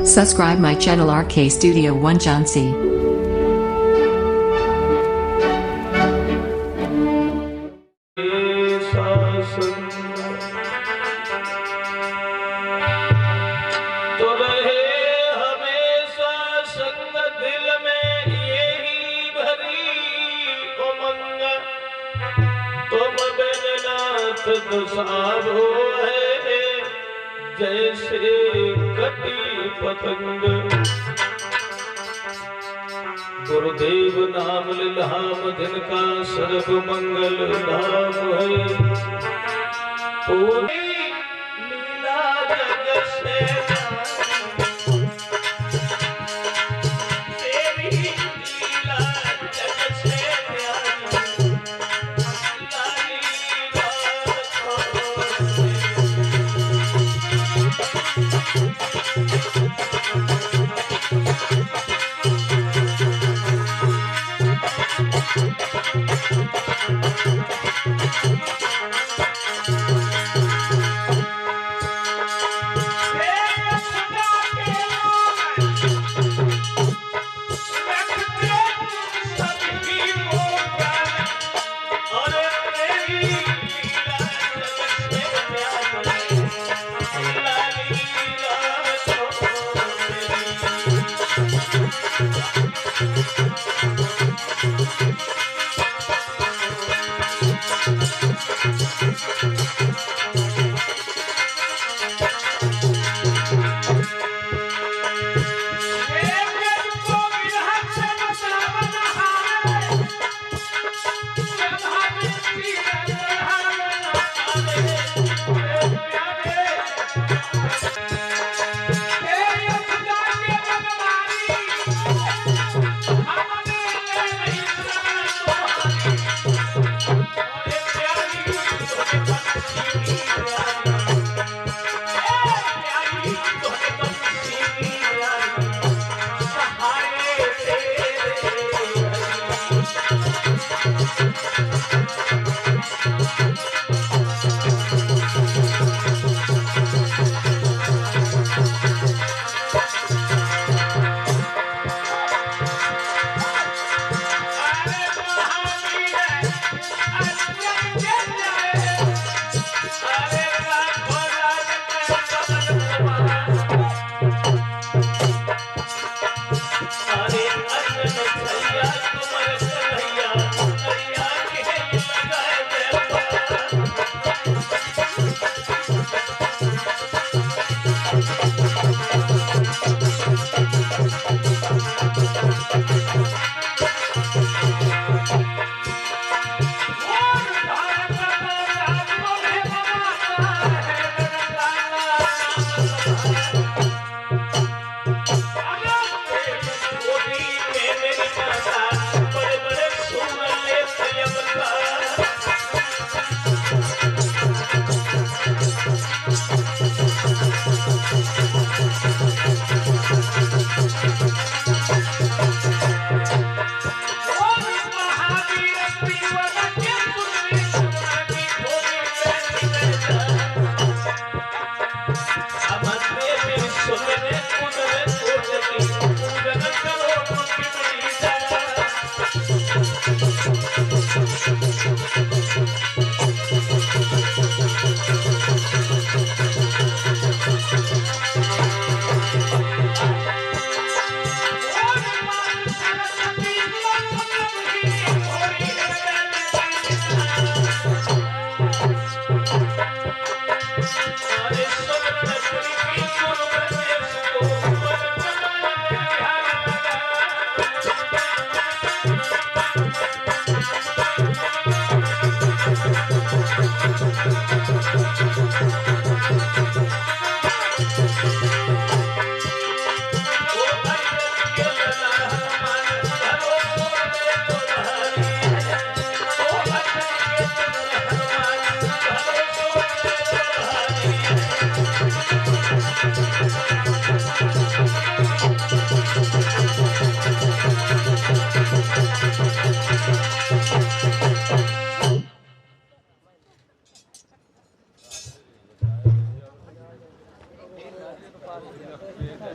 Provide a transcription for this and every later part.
Subscribe my channel RK Studio One Jhansi. तो रहे हमेशा संग दिल में यही भरी उमंग, तुम बिन नाथ दुसार हो है जैसे कटी पतंग। गुरुदेव नाम लिल्हाम जिनका सर्व मंगल धाम है, पूरी लीला जग से तेरी लीला जग से प्यारी, लाली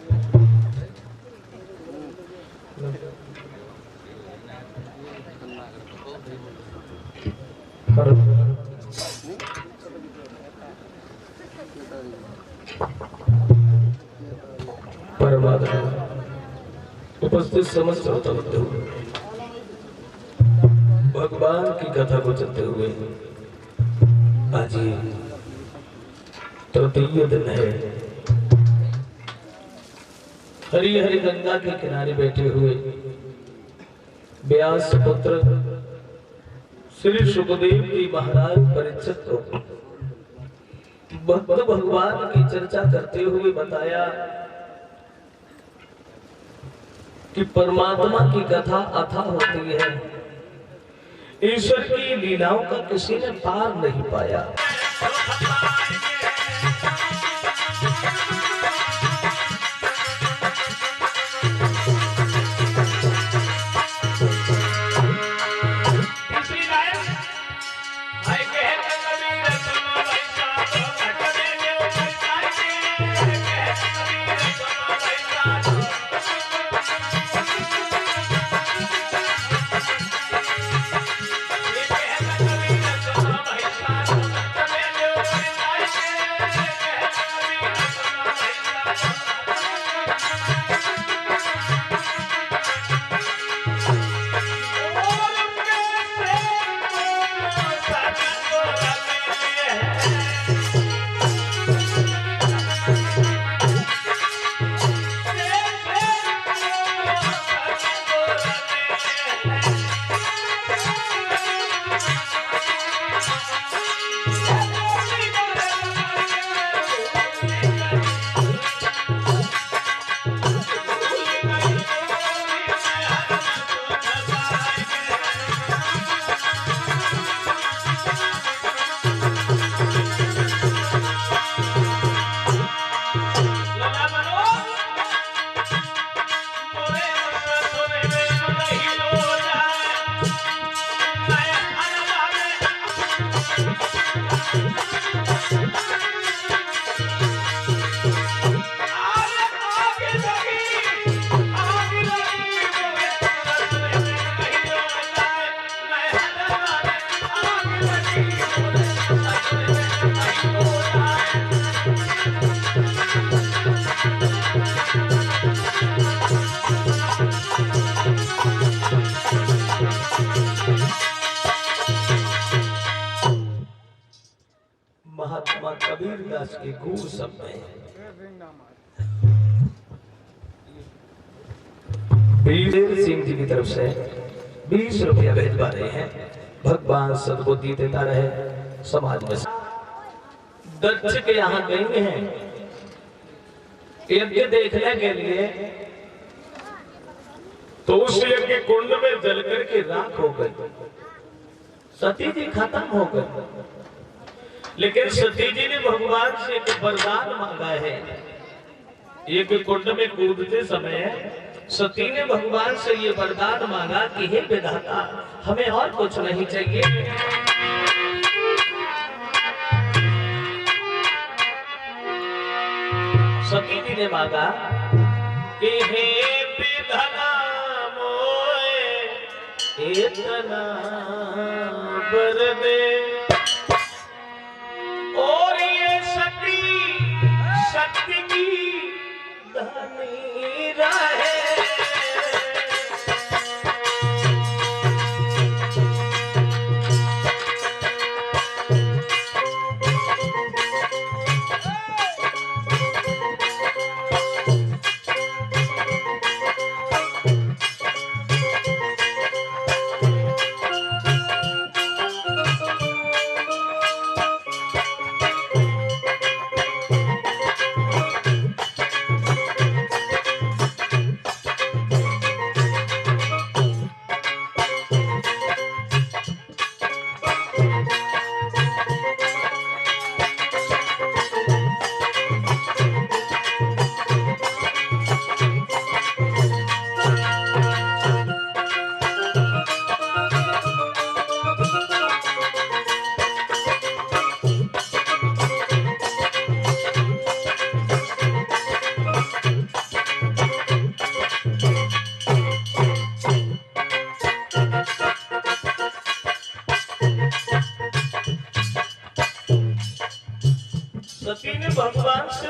Gracias. परमात्मा उपस्थित समस्त श्रोताबंधु भगवान की कथा को चलते हुए आज ये तृतीय दिन है। हरी हरी गंगा के किनारे बैठे हुए व्यास पुत्र श्री सुखदेव जी महाराज परीक्षित को भक्त भगवान की चर्चा करते हुए बताया कि परमात्मा की कथा अथा होती है, ईश्वर की लीलाओं का किसी ने पार नहीं पाया। महात्मा कबीर दास के गुरु सब में वीर सिंह जी की तरफ से 20 रुपया भेजवा रहे हैं। भगवान सद्बुद्धि देता रहे। समाज में दक्ष के यहाँ गए हैं यज्ञ देखने के लिए, तो उस यज्ञ कुंड में जल करके राख हो गई, सती जी खत्म हो गई। लेकिन सती जी ने भगवान से एक वरदान मांगा है। एक कुंड में कूदते समय सती ने भगवान से ये वरदान मांगा कि हे विधाता, हमें और कुछ नहीं चाहिए, सती जी ने मांगा कि हे विधाता मोए इतना वर दे, और ये शक्ति की धनी रहे।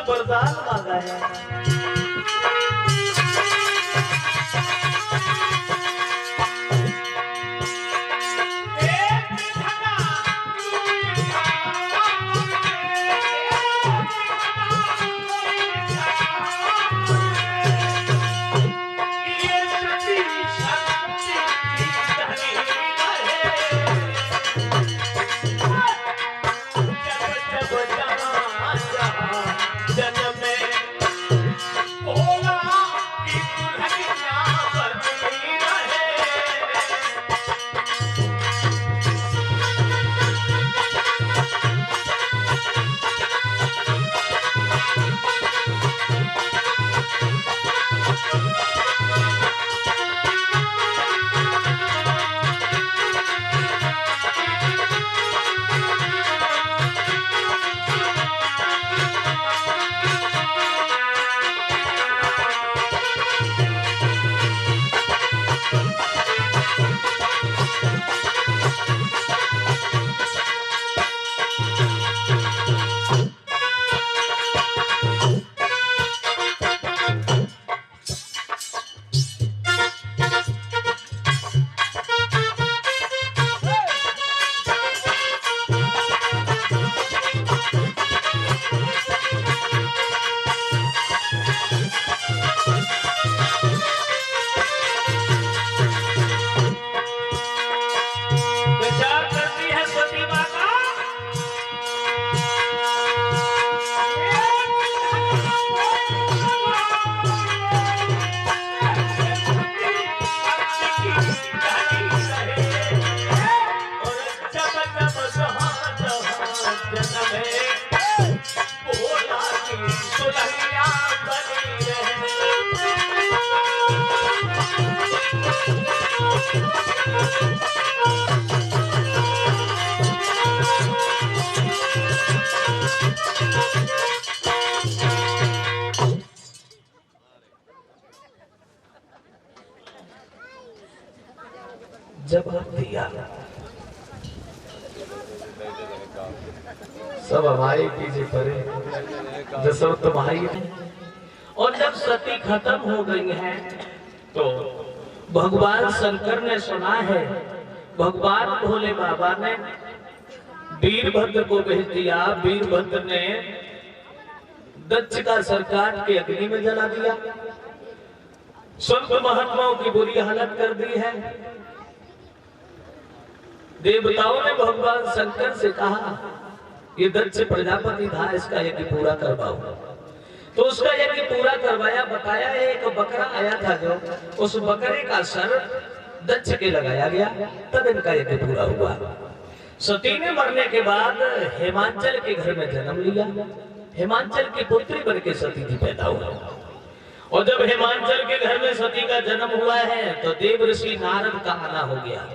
से वरदान मांगा है। जब आप तैयार सब हमारे पीछे पड़े, जो सब तुम्हारी है। और जब सती खत्म हो गई है तो भगवान शंकर ने सुना है, भगवान भोले बाबा ने वीरभद्र को भेज दिया। वीरभद्र ने दक्ष का सर काट के अग्नि में जला दिया। संत महात्माओं की बुरी हालत कर दी है। देवताओं ने भगवान शंकर से कहा ये दक्ष प्रजापति था, इसका यज्ञ पूरा करवाओ। तो उसका यज्ञ पूरा करवाया। बताया एक बकरा आया था, जो उस बकरे का सर दक्ष के लगाया गया, तब इनका यज्ञ पूरा हुआ। सती ने मरने के बाद हिमांचल के घर में जन्म लिया। हिमांचल की पुत्री बन के सती जी पैदा हुआ। और जब हिमांचल के घर में सती का जन्म हुआ है तो देव ऋषि नारद का आना हो गया।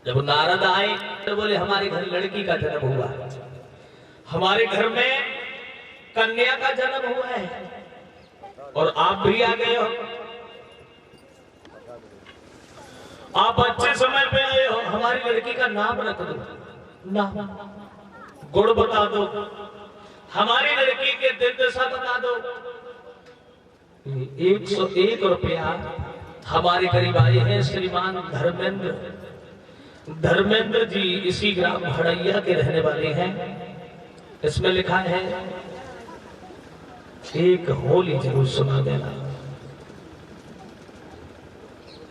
जब नारद आए तो बोले हमारे घर लड़की का जन्म हुआ, हमारे घर में कन्या का जन्म हुआ है और आप भी आ गए हो। आप अच्छे समय पे आए हो, हमारी लड़की का नाम रख दो, नाम गुण बता दो, हमारी लड़की के दिन दशा बता दो। 101 रुपया हमारे करीब आए हैं श्रीमान धर्मेंद्र जी, इसी ग्राम हड़ैया के रहने वाले हैं। इसमें लिखा है एक होली जरूर सुना देना,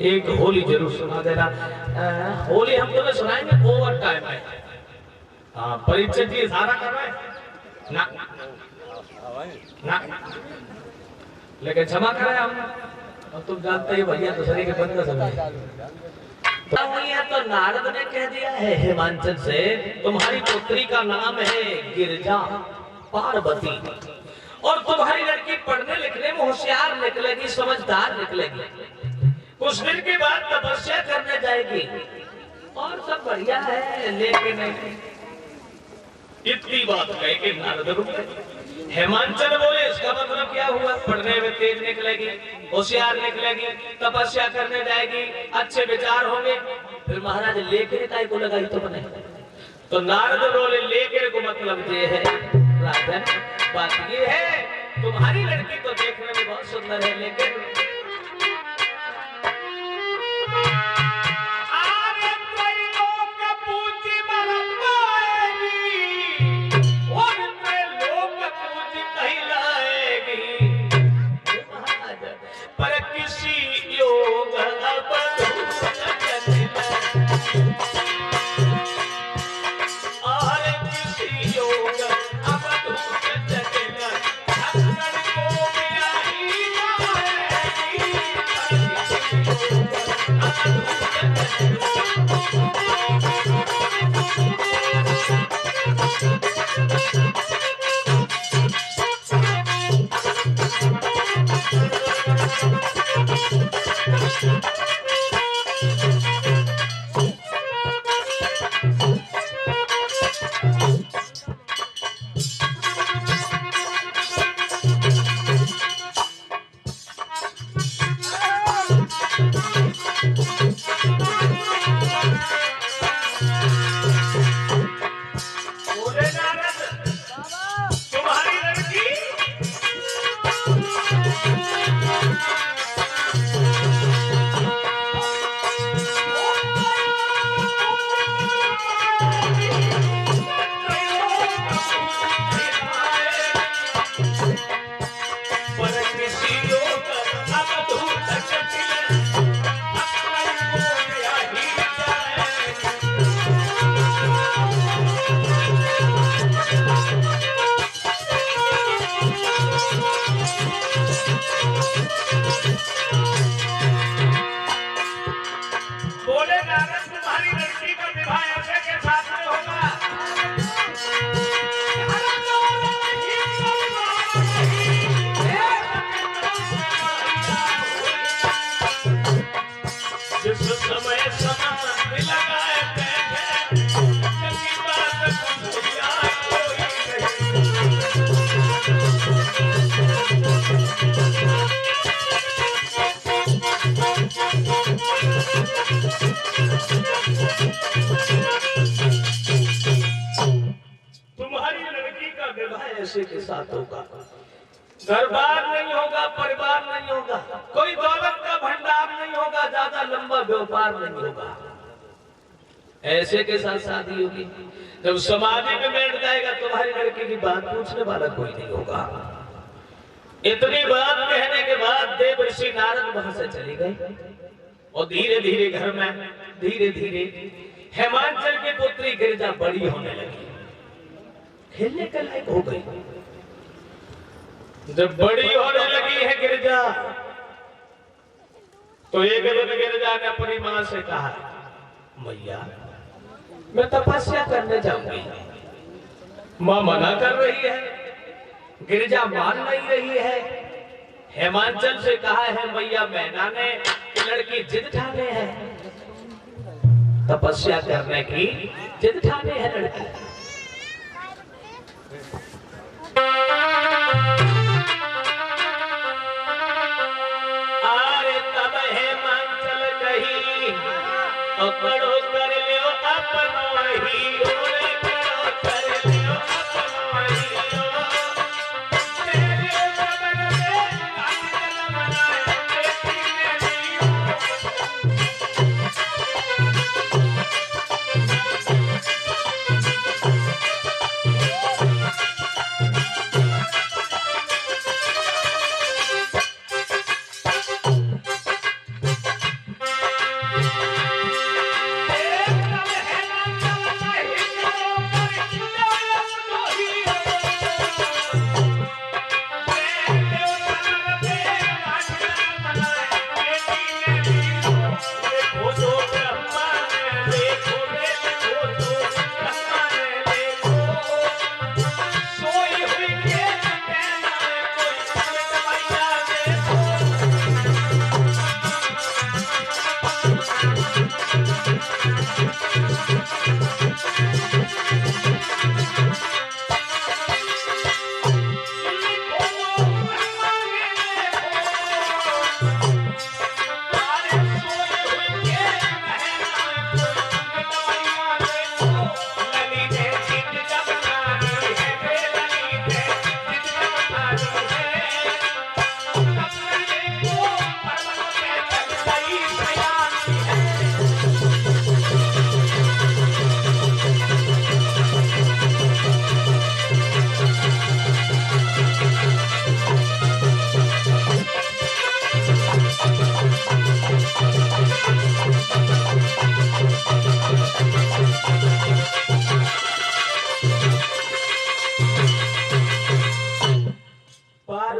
एक होली जरूर सुना देना। होली हम तुम्हें सुनाएंगे, ओवर टाइम है। हाँ, परिचय जी सारा कर रहे हैं ना, ना। लेकिन क्षमा करें हम, अब तुम जानते ही भैया दूसरे के बंद का समय तो नारद ने कह दिया है हिमांचल से तुम्हारी पुत्री का नाम है गिरजा पार्वती, और तुम्हारी लड़की पढ़ने लिखने में होशियार निकलेगी, समझदार निकलेगी। कुछ दिन के बाद तपस्या करने जाएगी और सब बढ़िया है। लेकिन इतनी बात कह के नारद रुक गए। हिमांचल बोले इसका मतलब क्या हुआ? पढ़ने में तेज निकलेगी, होशियार निकलेगी, तपस्या करने जाएगी, अच्छे विचार होंगे। फिर महाराज लेकर काय को लगाई तो बने। तो नारद बोले लेकर को मतलब ये है राजन बात ये है तुम्हारी लड़की तो देखने में बहुत सुंदर है, लेकिन ऐसे के साथ होगा, घर बार नहीं होगा, परिवार नहीं होगा, कोई दौलत का भंडार नहीं होगा, ज्यादा लंबा व्यापार नहीं होगा, ऐसे के साथ शादी होगी। जब समाधि में बैठ जाएगा तुम्हारी लड़की की बात पूछने वाला कोई नहीं होगा। इतनी बात कहने के बाद देवर्षि नारद वहां से चले गए और धीरे धीरे घर में धीरे धीरे हेमांचल की पुत्री गिरिजा बड़ी होने लगी, खेलने के लायक हो गई। जब बड़ी होने लगी है गिरिजा, तो एक दिन गिरिजा ने अपनी मां से कहा, मैया मैं तपस्या करने जाऊंगी। मां मना कर रही है, गिरिजा मान नहीं रही है। हेमांचल से कहा है, मैया मैना ने लड़की जिद ठाने है, तपस्या करने की जिद ठाने है लड़की। आरे तब हेमांचल कही, करो कर लियो अपनो ही, ओरे करो कर लियो अपनो ही। तेरे बगल में काजल बनाए बेटी मेरी।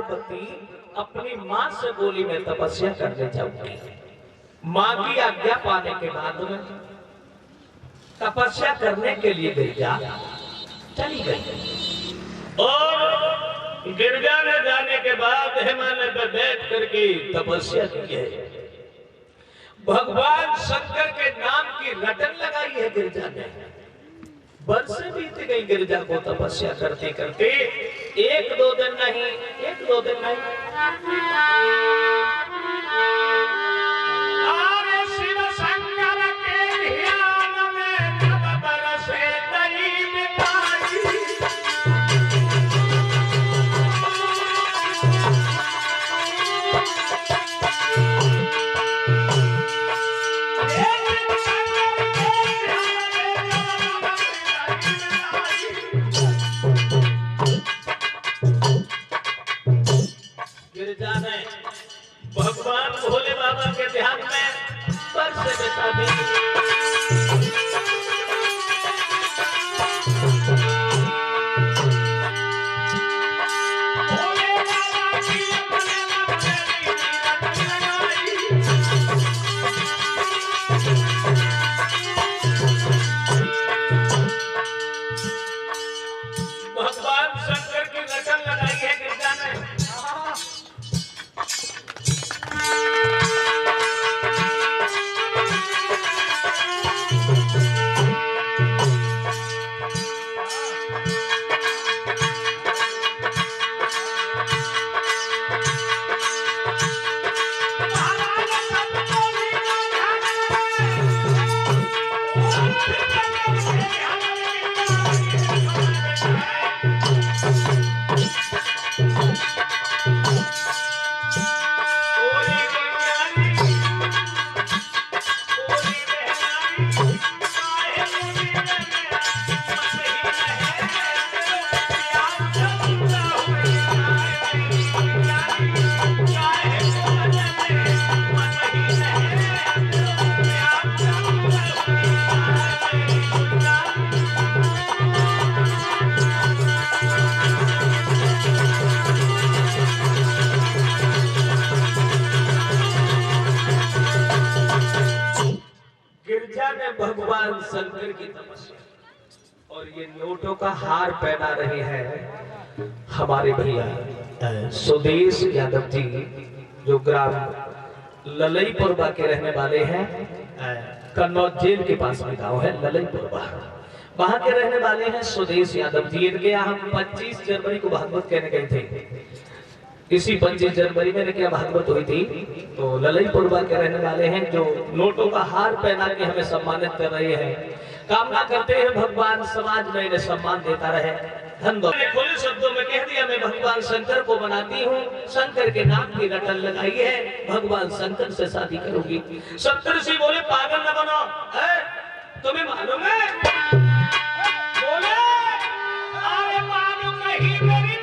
पार्वती अपनी मां से बोली मैं तपस्या करने जाऊंगी। मां की आज्ञा पाने के बाद में तपस्या करने के लिए गिरजा चली गई और गिरजा में जाने के बाद हिमालय पर बैठ करके तपस्या की है। भगवान शंकर के नाम की रटन लगाई है गिरजा ने। वर्ष बीत गई गिरजा को तपस्या करते करते। एक दो दिन नहीं आरे शिव शंकर के ध्यान में तब बरसे दई मिठाई। गिरजा ने भगवान भोले बाबा के ध्यान में वर्ष बिता दी। भगवान शंकर की रटन लगाई है गिरजा ने। भगवान शंकर की तपस्या और ये नोटों का हार पहना रहे हैं हमारे भैया सुदेश यादव जी, जो ग्राम ललईपुरवा के रहने वाले हैं। कन्नौज जेल के पास में गांव है ललईपुरवा, वहां के रहने वाले हैं सुदेश यादव जी। इनके यहाँ हम 25 जनवरी को भागवत कहने गए थे। इसी 25 जनवरी में क्या भागवत हुई थी। तो ललईपुरवा के रहने वाले हैं, जो नोटों का हार पहना के हमें सम्मानित कर रहे हैं। कामना करते हैं भगवान समाज में इन्हें सम्मान देता रहे। धन्यवाद। खुले शब्दों में कह दिया मैं भगवान शंकर को बनाती हूँ, शंकर के नाम की रटन लगाई है, भगवान शंकर से शादी करूंगी। सप्तऋषि बोले पागल न बनो, तुम्हें मालूम है? बोले अरे मानो कहीं मेरी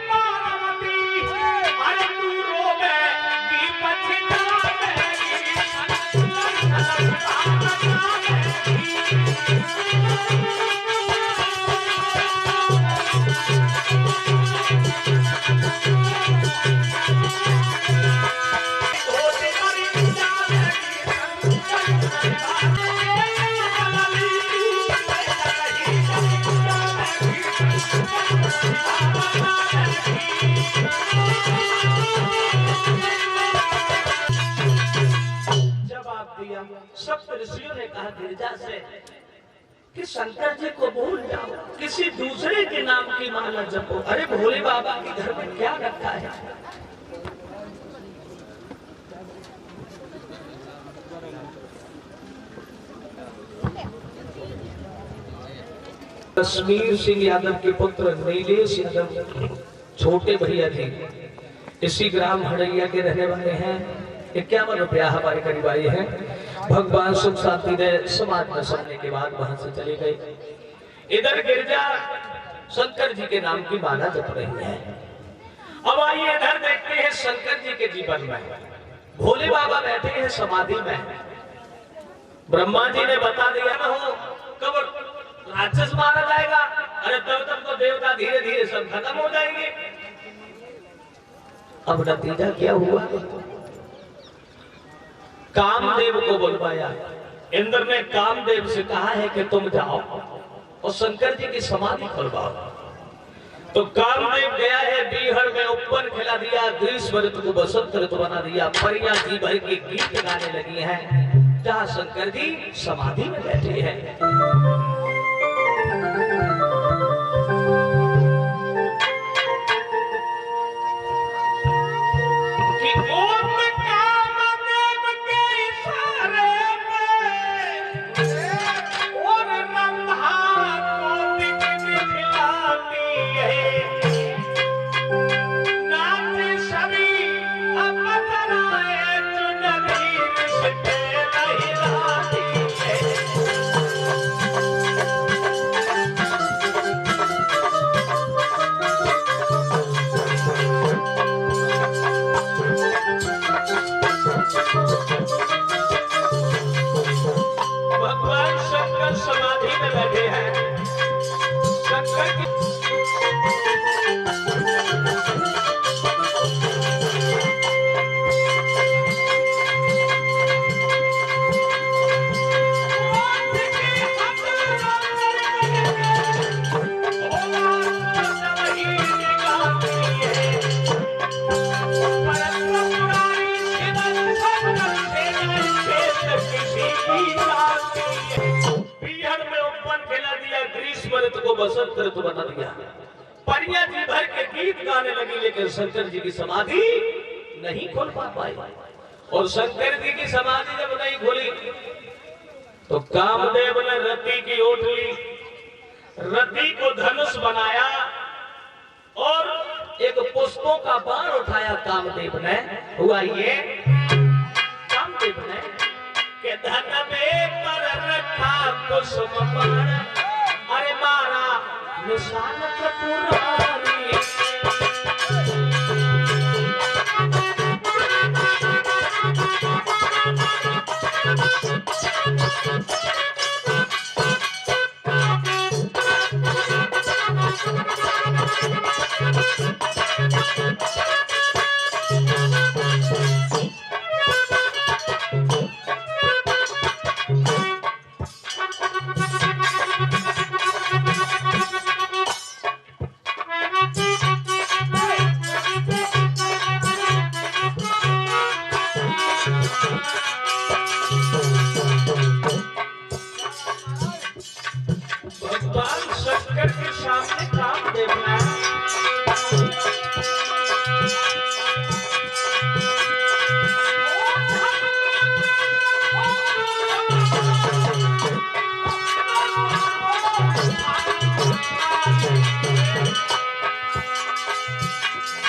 सप्तऋषियों ने कहा गिरजा से कि शंकर जी को भूल जाओ, किसी दूसरे के नाम की माला जपो। अरे भोले बाबा के घर में क्या रखा है? कश्मीर सिंह यादव के पुत्र नीलेश यादव छोटे भैया जी इसी ग्राम हड़ैया के रहने वाले हैं। 51 रुपया हमारे करीब आए हैं। भगवान सुख शांति ने समाज में सुनने के बाद वहां से चले गए। इधर गिरजा शंकर जी के नाम की माला जप रही है। अब आइए इधर देखते हैं शंकर जी के जीवन में। भोले बाबा बैठे हैं समाधि में। ब्रह्मा जी ने बता दिया ना हो कब राक्षस मारा जाएगा। अरे तब तक तो देवता धीरे धीरे सब खत्म हो जाएंगे। अब नतीजा क्या हुआ? कामदेव को बुलवाया। इंद्र ने कामदेव से कहा है कि तुम जाओ और शंकर जी की समाधि खुलवाओ। तो कामदेव गया है, बीहड़ में उपवन खिला दिया, ग्रीष्म ऋतु को बसंत ऋतु बना दिया, परियां जी भर के गीत गाने लगी हैं जहां शंकर जी समाधि में बैठे हैं। समाधि में बैठे हैं शंकर की को बसंत ऋतु बना दिया, परियां जी भर के गीत गाने लगी, लेकिन शंकर जी की समाधि नहीं खोल पाई। और शंकर जी की समाधि जब नहीं खोली तो कामदेव ने रति की ओट ली, रति को धनुष बनाया और एक पुष्पों का बाण उठाया कामदेव ने। हुआ ये कामदेव ने के धन में पर रखा पुष्प बाण, अरे मारा निशान कपूरारी। शंकर के सामने कामदेव ने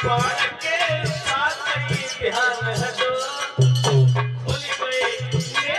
बाण के साथ ही ध्यान हटो, खुल गए ये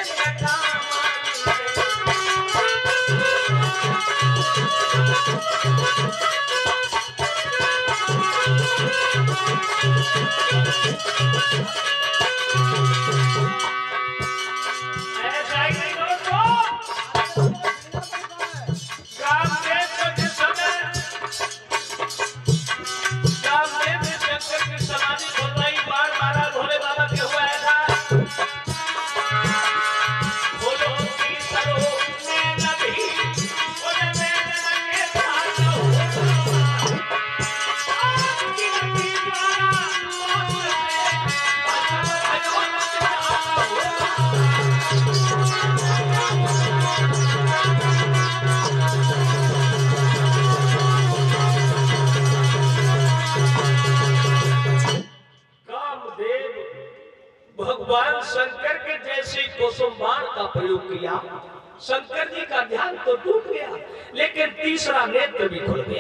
भगवान शंकर के जैसे कुसुम बाण का प्रयोग किया, शंकर जी का ध्यान तो टूट गया, लेकिन तीसरा नेत्र भी खुल गया।